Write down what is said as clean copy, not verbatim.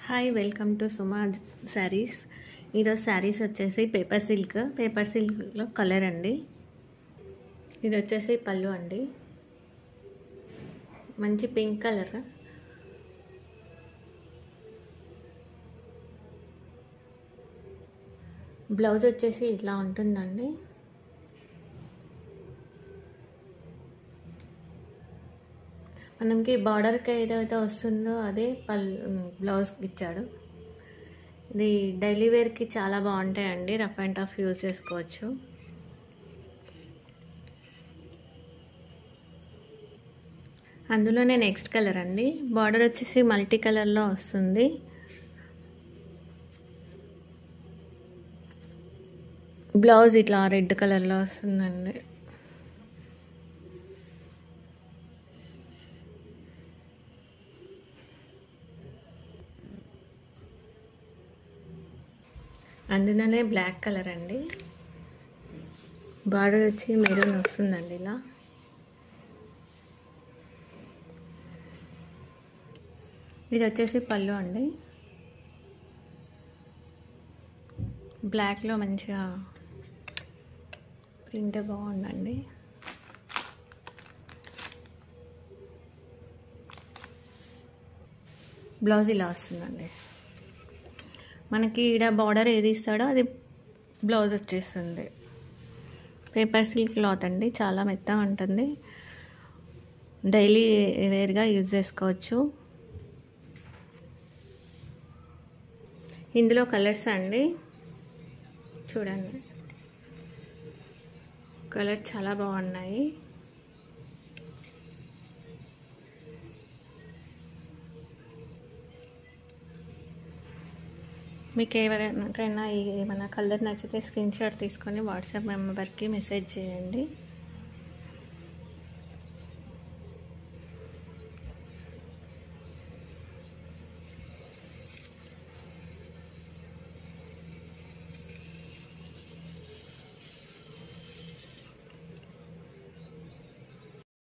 Hi welcome to సుమా శారీస్. ఈరోజు శారీస్ వచ్చేసి paper సిల్క్లో కలర్ అండి. ఇది వచ్చేసి పళ్ళు అండి, మంచి పింక్ కలర్. బ్లౌజ్ వచ్చేసి ఇట్లా ఉంటుందండి. మనకి బార్డర్కి ఏదైతే వస్తుందో అదే బ్లౌజ్కి ఇచ్చాడు. ఇది డైలీ వేర్కి చాలా బాగుంటాయండి, రఫ్ అండ్ టఫ్ యూజ్ చేసుకోవచ్చు. అందులోనే నెక్స్ట్ కలర్ అండి. బార్డర్ వచ్చేసి మల్టీ కలర్లో వస్తుంది. బ్లౌజ్ ఇట్లా రెడ్ కలర్లో వస్తుందండి. అందులోనే బ్లాక్ కలర్ అండి. బార్డర్ వచ్చి మెరూన్ వస్తుందండి. ఇలా ఇది వచ్చేసి పళ్ళు అండి. బ్లాక్లో మంచిగా ప్రింట్ బాగుందండి. బ్లౌజ్ ఇలా వస్తుందండి. మనకి ఈడ బార్డర్ ఏది ఇస్తాడో అది బ్లౌజ్ వచ్చేస్తుంది. పేపర్ సిల్క్ క్లాత్ అండి, చాలా మెత్తగా ఉంటుంది. డైలీ వేర్గా యూజ్ చేసుకోవచ్చు. ఇందులో కలర్స్ అండి, చూడండి, కలర్ చాలా బాగున్నాయి. మీకు ఎవరికైనా ఏమైనా కలర్ నచ్చితే స్క్రీన్ షాట్ తీసుకొని వాట్సాప్ నెంబర్కి మెసేజ్ చేయండి.